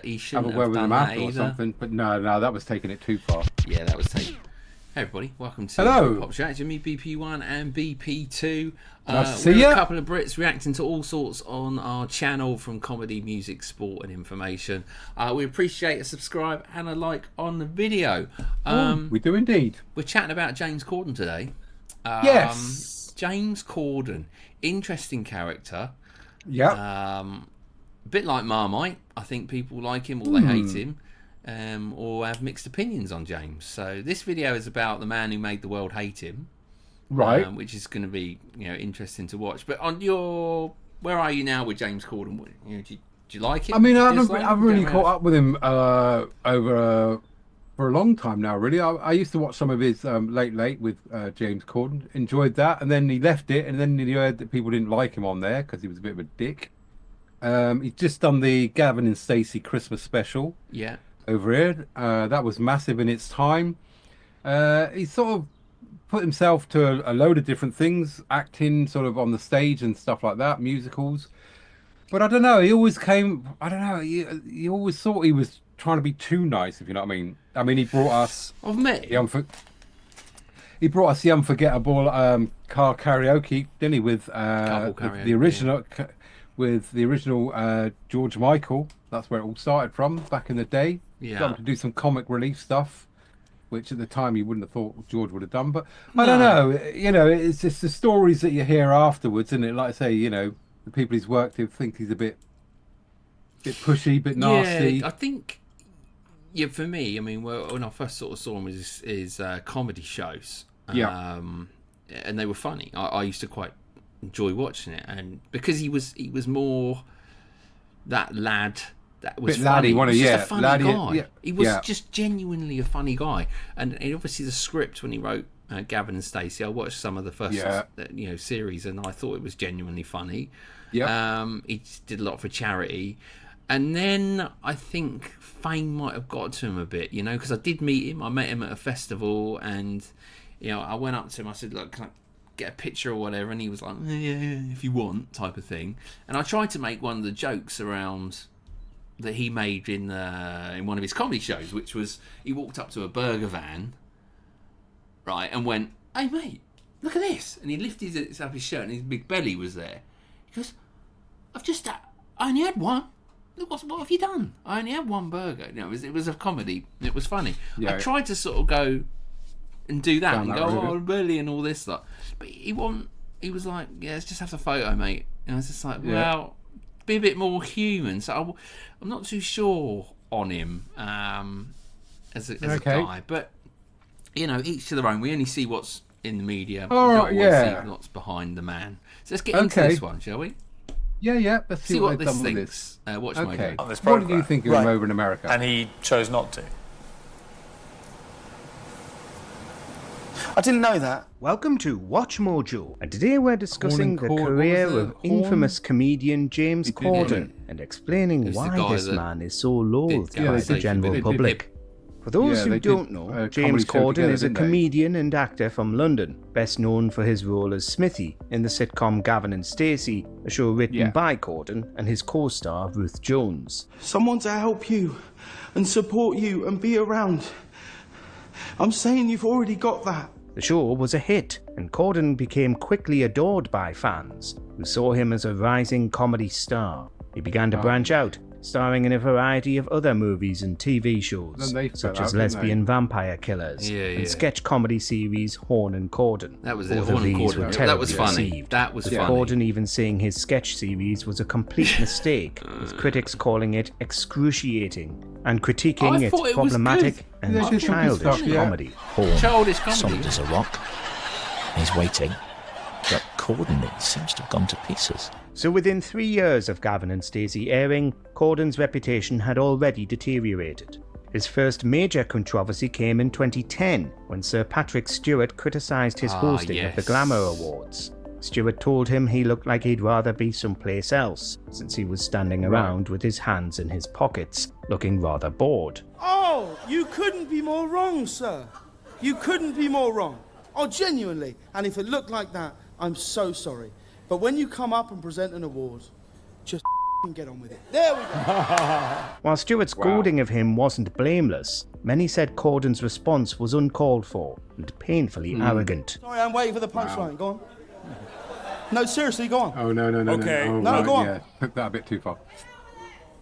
he have shouldn't a have word with done him that after or either. something. But no, that was taking it too far. Yeah, that was taken. Hey everybody, welcome to Hello. Pop Chat. It's me, BP1 and BP2. Nice to see we're ya. a couple of Brits reacting to all sorts on our channel, from comedy, music, sport and information. We appreciate a subscribe and a like on the video. We do indeed. We're chatting about James Corden today. Yes. James Corden, interesting character. Yep. A bit like Marmite. I think people like him or they hate him. Or have mixed opinions on James. So this video is about the man who made the world hate him, Right. which is going to be interesting to watch. But on where are you now with James Corden? Do you like him? I mean, Do you I dislike haven't him? really Go caught around. up with him for a long time now. Really, I used to watch some of his late with James Corden. Enjoyed that, and then he left it, and then he heard that people didn't like him on there because he was a bit of a dick. He's just done the Gavin and Stacey Christmas special. Yeah. Over here, that was massive in its time. He sort of put himself to a load of different things, acting sort of on the stage and stuff like that, musicals. But I don't know, he always came, I don't know, he always thought he was trying to be too nice, if you know what I mean. I mean, he brought us I've met him. the unforgettable car karaoke, didn't he, with Karaoke, the original with the original George Michael. That's where it all started from back in the day. Yeah. Got him to do some comic relief stuff, which at the time you wouldn't have thought George would have done. But I don't know, it's just the stories that you hear afterwards, isn't it? Like I say, the people he's worked with think he's a bit pushy, bit nasty. Yeah, I think. Yeah, for me, I mean, when I first sort of saw him was his comedy shows. Yeah. And they were funny. I used to quite enjoy watching it, and because he was more that lad. That was Bit funny. laddie, one of He was yeah, just a funny laddie, guy. yeah, He was yeah. just genuinely a funny guy, and obviously the script when he wrote Gavin and Stacey, I watched some of the first series, and I thought it was genuinely funny. Yeah. He just did a lot for charity, and then I think fame might have got to him a bit, because I did meet him. I met him at a festival, and I went up to him. I said, "Look, can I get a picture or whatever?" And he was like, "Yeah, if you want," type of thing. And I tried to make one of the jokes around that he made in one of his comedy shows, which was he walked up to a burger van, right, and went, "Hey mate, look at this!" And he lifted up his shirt, and his big belly was there. He goes, I only had one. Look, what have you done? I only had one burger. It was a comedy. It was funny. Yeah. I tried to sort of go and do that and go, route. "Oh, belly," and all this stuff, but he was like, "Yeah, let's just have the photo, mate." And I was just like, well, be a bit more human. So I'm not too sure on him as a guy, but each to their own. We only see what's in the media. We don't always see what's behind the man. So let's get into this one, shall we? Yeah. Let's see what they've this done with thinks. this. Watch Okay. Mojo. What did you think of him over in America? And he chose not to. I didn't know that. Welcome to Watch Mojo, and today we're discussing the Horn, career what was of it? Horn? infamous comedian James He did, Corden yeah. and explaining Who's the why guy this that man is so loathed did by Gavin the general Stacey, but they did public. For those Yeah, who they don't did know, a James comedy show Corden together, is a didn't they? comedian and actor from London, best known for his role as Smithy in the sitcom Gavin and Stacey, a show written by Corden and his co-star Ruth Jones. Someone to help you and support you and be around. I'm saying you've already got that. The show was a hit, and Corden became quickly adored by fans, who saw him as a rising comedy star. He began to branch out, starring in a variety of other movies and TV shows, Then they such fell as out, didn't Lesbian Vampire Killers and sketch comedy series Horn and Corden. That was it. Both Horn of and these Corden. were That terribly was funny. received, That was with funny. Corden even saying his sketch series was a complete mistake, with critics calling it excruciating and critiquing I its thought it was problematic good. and Yeah, it's good childish stuff, yeah. comedy. Horn. Childish comedy. Solid as a rock. He's waiting. But Corden, it seems to have gone to pieces. So within 3 years of Gavin and Stacey airing, Corden's reputation had already deteriorated. His first major controversy came in 2010, when Sir Patrick Stewart criticised his hosting of the Glamour Awards. Stewart told him he looked like he'd rather be someplace else, since he was standing around with his hands in his pockets, looking rather bored. Oh, you couldn't be more wrong, sir. You couldn't be more wrong. Oh, genuinely. And if it looked like that, I'm so sorry. But when you come up and present an award, just get on with it. There we go. While Stewart's goading of him wasn't blameless, many said Cordon's response was uncalled for and painfully arrogant. Sorry, I'm waiting for the punchline. Go on. No, seriously, go on. Oh, no. Okay. Oh, No, right, go on. Yeah, took that a bit too far.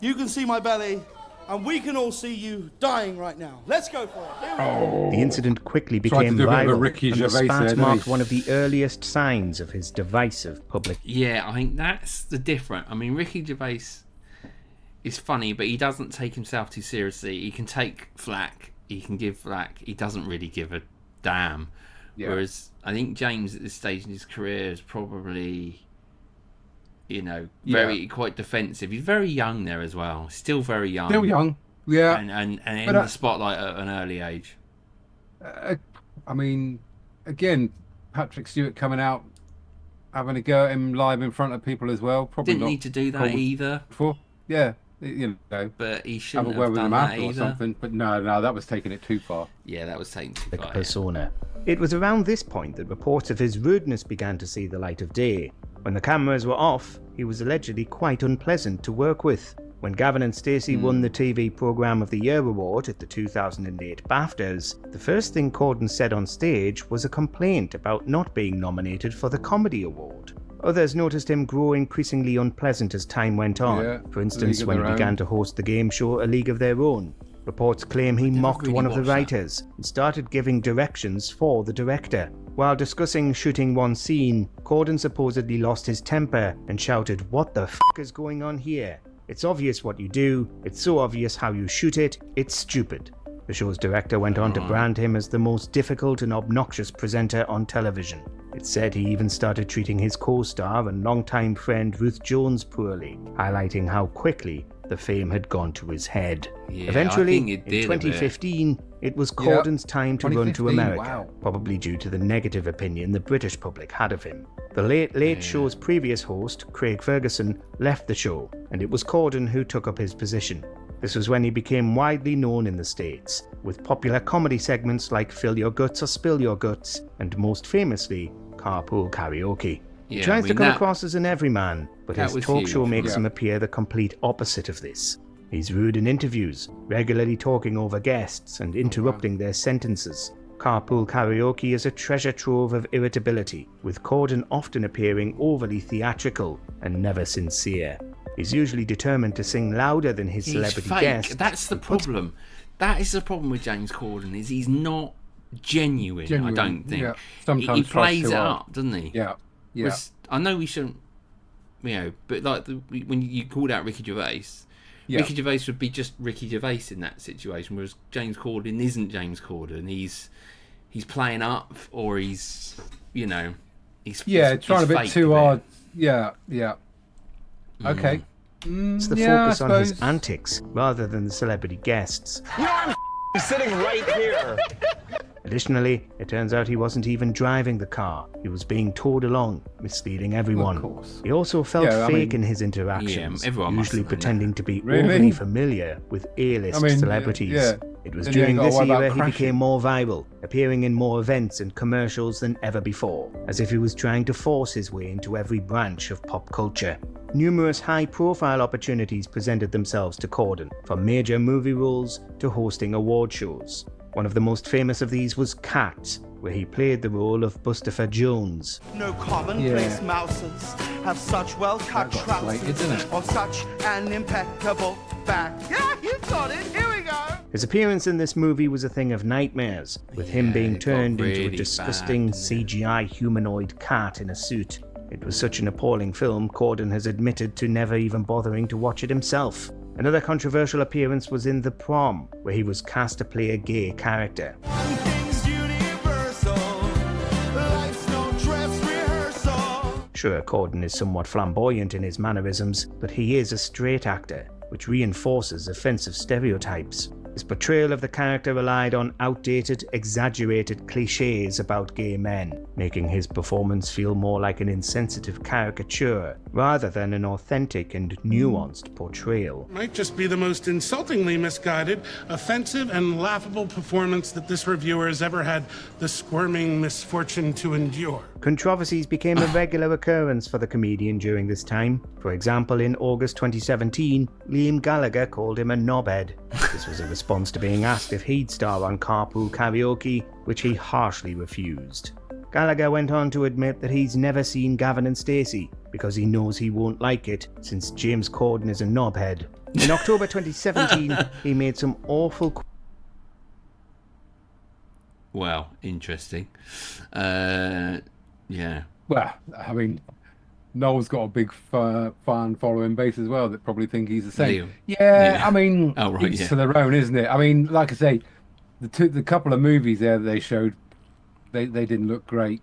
You can see my belly, and we can all see you dying right now. Let's go for it. Here we go. The incident quickly Tried to became do a bit of a viral, Ricky and the Gervais spat there, didn't marked he? one of the earliest signs of his divisive public. Yeah, I think that's the difference. I mean, Ricky Gervais is funny, but he doesn't take himself too seriously. He can take flack, he can give flack, he doesn't really give a damn. Yeah. Whereas I think James at this stage in his career is probably, very quite defensive. He's very young there as well. Still very young. Still young. Yeah. And in the spotlight at an early age. I mean, again, Patrick Stewart coming out, having a go at him live in front of people as well. Probably Didn't not need to do that either. before. Yeah, But he have shouldn't a word have with done him that after or either. something. But no, that was taking it too far. Yeah, that was taken too Like far. persona. It was around this point that reports of his rudeness began to see the light of day. When the cameras were off, he was allegedly quite unpleasant to work with. When Gavin and Stacey won the TV Programme of the Year award at the 2008 BAFTAs, the first thing Corden said on stage was a complaint about not being nominated for the Comedy Award. Others noticed him grow increasingly unpleasant as time went on. Yeah, For instance, League of when he Their Own. began to host the game show A League of Their Own. Reports claim he mocked really one of the watched that. writers and started giving directions for the director. While discussing shooting one scene, Corden supposedly lost his temper and shouted, "What the f*** is going on here? It's obvious what you do, it's so obvious how you shoot it, it's stupid." The show's director went on to brand him as the most difficult and obnoxious presenter on television. It's said he even started treating his co-star and longtime friend Ruth Jones poorly, highlighting how quickly the fame had gone to his head. Yeah, Eventually, I think it did in a bit. 2015, it was Corden's time to run to 2015, America, wow. probably due to the negative opinion the British public had of him. The Late Late Show's previous host, Craig Ferguson, left the show, and it was Corden who took up his position. This was when he became widely known in the States, with popular comedy segments like Fill Your Guts or Spill Your Guts, and most famously, Carpool Karaoke. He Yeah, tries I to mean, come that- across as an everyman, but that his was talk huge. show makes Yeah. him appear the complete opposite of this. He's rude in interviews, regularly talking over guests and interrupting their sentences. Carpool Karaoke is a treasure trove of irritability, with Corden often appearing overly theatrical and never sincere. He's usually determined to sing louder than his He's celebrity fake. guests. That's the problem. That is the problem with James Corden, is he's not genuine. I don't think. Yeah. Sometimes he tries plays too it hard. up, doesn't he? Yeah. Whereas I know we shouldn't, but like when you called out Ricky Gervais, Ricky Gervais would be just Ricky Gervais in that situation, whereas James Corden isn't James Corden. He's playing up, or he's trying he's a bit fake too a bit. hard. Yeah. Okay. It's the Yeah, focus I on his suppose. antics rather than the celebrity guests. I'm sitting right here. Additionally, it turns out he wasn't even driving the car. He was being towed along, misleading everyone. Of course. He also felt Yeah, I fake mean- in his interactions, Yeah, everyone must usually have done pretending to be Really? overly familiar with A-list I mean, celebrities. yeah. It was Then you during ain't gotta this worry about era he crashing. became more viral, appearing in more events and commercials than ever before, as if he was trying to force his way into every branch of pop culture. Numerous high-profile opportunities presented themselves to Corden, from major movie roles to hosting award shows. One of the most famous of these was Cats, where he played the role of Bustopher Jones. No commonplace mouses have such well-cut That got slated, didn't trousers it? or such an impeccable back. Yeah, you've got it. Here we go. His appearance in this movie was a thing of nightmares, with him Yeah, being it got turned into really a bad, disgusting didn't it? CGI humanoid cat in a suit. It was such an appalling film, Corden has admitted to never even bothering to watch it himself. Another controversial appearance was in The Prom, where he was cast to play a gay character. Sure, Corden is somewhat flamboyant in his mannerisms, but he is a straight actor, which reinforces offensive stereotypes. His portrayal of the character relied on outdated, exaggerated cliches about gay men, making his performance feel more like an insensitive caricature rather than an authentic and nuanced portrayal. Might just be the most insultingly misguided, offensive, and laughable performance that this reviewer has ever had the squirming misfortune to endure. Controversies became a regular occurrence for the comedian during this time. For example, in August 2017, Liam Gallagher called him a knobhead. This was a response to being asked if he'd star on Carpool Karaoke, which he harshly refused. Gallagher went on to admit that he's never seen Gavin and Stacey because he knows he won't like it since James Corden is a knobhead. In October 2017, he made some awful... Well, interesting. Yeah. Well, I mean, Noel's got a big fan following base as well that probably think he's the same. Liam. Yeah, I mean, Oh, right, each yeah. to their own, isn't it? I mean, like I say, the couple of movies there that they showed, they didn't look great,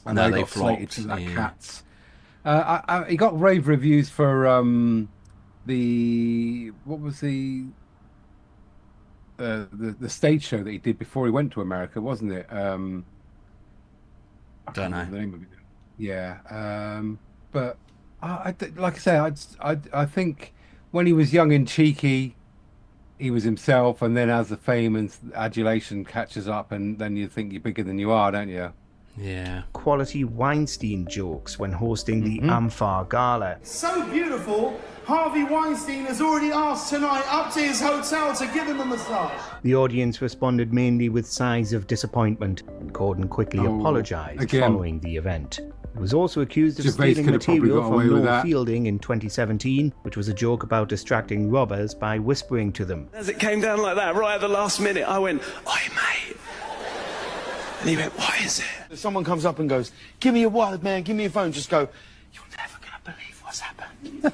and No, they they got slated flopped, to like yeah. cats. He got rave reviews for what was the stage show that he did before he went to America, wasn't it? I Don't can't know. remember the name of it. Yeah, but like I say, I think when he was young and cheeky, he was himself, and then as the fame and adulation catches up, and then you think you're bigger than you are, don't you? Yeah. quality Weinstein jokes when hosting the Amphar Gala. So beautiful, Harvey Weinstein has already asked tonight up to his hotel to give him a massage. The audience responded mainly with sighs of disappointment, and Corden quickly apologised again. following the event. He was also accused of Gervais stealing could have probably material got away from with Noel that. Fielding in 2017, which was a joke about distracting robbers by whispering to them. As it came down like that, right at the last minute, I went, "Oi, mate." And he went, "What is it?" If someone comes up and goes, "Give me your wallet, man, give me your phone," just go, "You're never going to believe what's happened."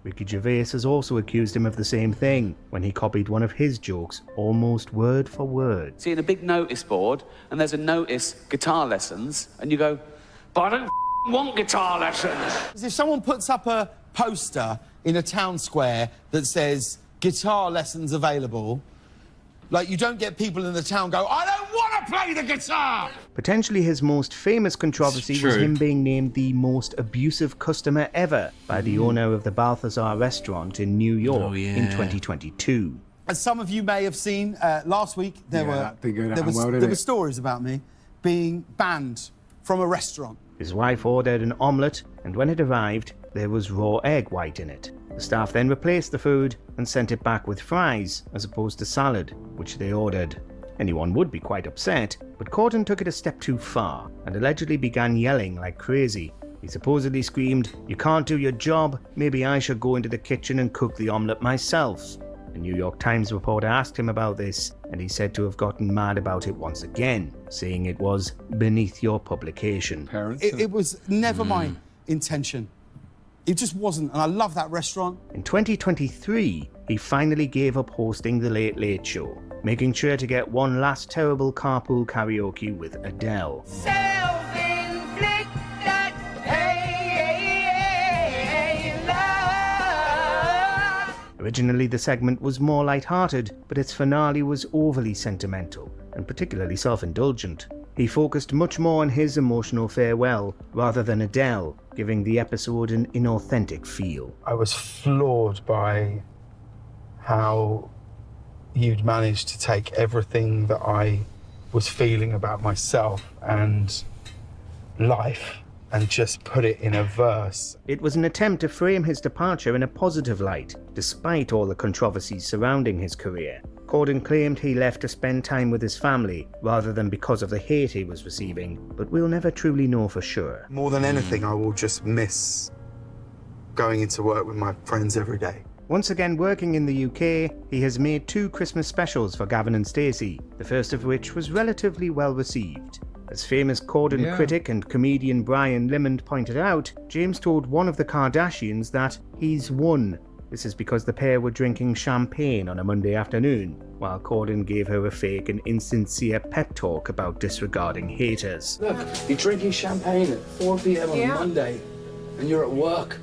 Ricky Gervais has also accused him of the same thing when he copied one of his jokes almost word for word. Seeing a big notice board, and there's a notice, guitar lessons, and you go, "But I don't want guitar lessons." If someone puts up a poster in a town square that says guitar lessons available, like, you don't get people in the town go, "I don't want to play the guitar." Potentially his most famous controversy It's was true. him being named the most abusive customer ever by the owner of the Balthazar restaurant in New York Oh, yeah. in 2022. As some of you may have seen, last week there that didn't go down were well, did there were it? stories about me being banned from a restaurant. His wife ordered an omelette, and when it arrived, there was raw egg white in it. The staff then replaced the food and sent it back with fries as opposed to salad, which they ordered. Anyone would be quite upset, but Corden took it a step too far and allegedly began yelling like crazy. He supposedly screamed, "You can't do your job, maybe I should go into the kitchen and cook the omelette myself." A New York Times reporter asked him about this, and he said to have gotten mad about it once again, saying it was beneath your publication. Parents. It was never my intention. It just wasn't, and I love that restaurant. In 2023, he finally gave up hosting The Late Late Show, making sure to get one last terrible carpool karaoke with Adele. Originally, the segment was more light-hearted, but its finale was overly sentimental and particularly self-indulgent. He focused much more on his emotional farewell rather than Adele, giving the episode an inauthentic feel. I was floored by how you'd managed to take everything that I was feeling about myself and life and just put it in a verse. It was an attempt to frame his departure in a positive light, despite all the controversies surrounding his career. Corden claimed he left to spend time with his family, rather than because of the hate he was receiving, but we'll never truly know for sure. More than anything, I will just miss going into work with my friends every day. Once again working in the UK, he has made 2 Christmas specials for Gavin and Stacey, the first of which was relatively well received. As famous Corden critic and comedian Brian Limond pointed out, James told one of the Kardashians that he's won. This is because the pair were drinking champagne on a Monday afternoon, while Corden gave her a fake and insincere pep talk about disregarding haters. Look, you're drinking champagne at 4 p.m. on Monday, and you're at work.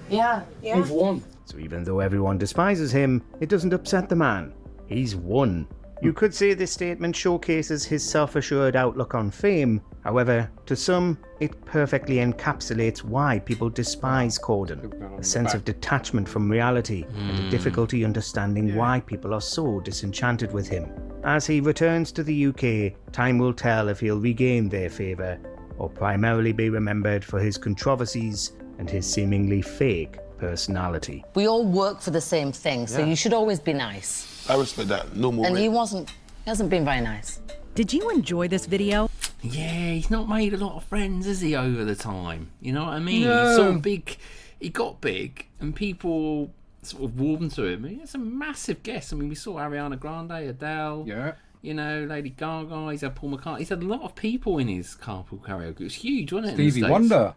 Yeah. You've won. So even though everyone despises him, it doesn't upset the man. He's won. You could say this statement showcases his self-assured outlook on fame. However, to some, it perfectly encapsulates why people despise Corden. A sense of detachment from reality and a difficulty understanding why people are so disenchanted with him. As he returns to the UK, time will tell if he'll regain their favour or primarily be remembered for his controversies and his seemingly fake personality. We all work for the same thing, so you should always be nice. I respect that. No more. And he hasn't been very nice. Did you enjoy this video? Yeah, he's not made a lot of friends, has he, over the time? You know what I mean? No. He's sort of big. He got big, and people sort of warmed to him. He has a massive guest. I mean, we saw Ariana Grande, Adele. Yeah. You know, Lady Gaga. He's had Paul McCartney. He's had a lot of people in his carpool karaoke. It was huge, wasn't it? Stevie Wonder.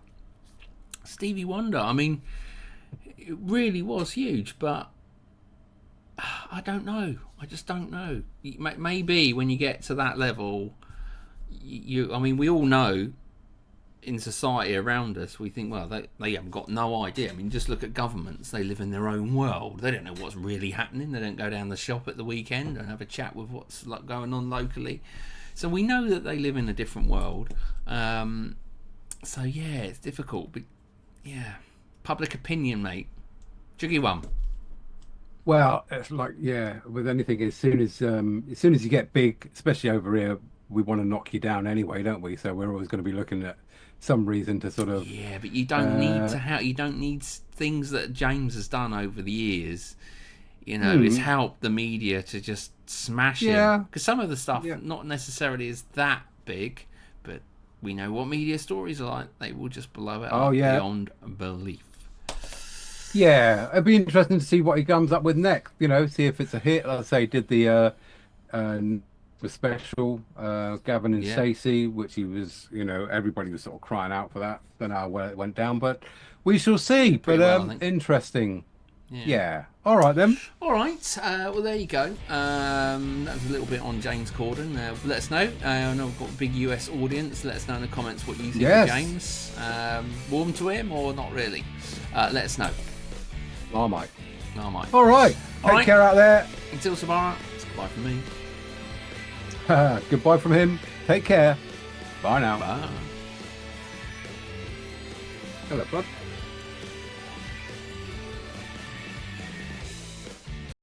Stevie Wonder. I mean, it really was huge, but I don't know. I just don't know. Maybe when you get to that level, I mean, we all know in society around us, we think, well, they haven't got no idea. I mean, just look at governments. They live in their own world. They don't know what's really happening. They don't go down the shop at the weekend and have a chat with what's going on locally. So we know that they live in a different world. So, yeah, it's difficult. But, yeah, public opinion, mate. Tricky one. Well, it's like, yeah, with anything, as soon as you get big, especially over here, we want to knock you down anyway, don't we? So we're always going to be looking at some reason to sort of... Yeah, but you don't need to you don't need things that James has done over the years. You know, it's helped the media to just smash him. Because some of the stuff not necessarily is that big, but we know what media stories are like. They will just blow it up beyond belief. Yeah, it'd be interesting to see what he comes up with next. You know, see if it's a hit. Let's say did the special Gavin and Stacey, which he was, you know, everybody was sort of crying out for that. Don't know where it went down, but we shall see. But interesting. Yeah. All right then. All right. Well, there you go. That was a little bit on James Corden. Let us know. I know we've got a big US audience. Let us know in the comments what you think of James. Warm to him or not really? Let us know. Marmite. All right. Take care out there. Until tomorrow. It's goodbye from me. Goodbye from him. Take care. Bye now. Bye. Hello, bud.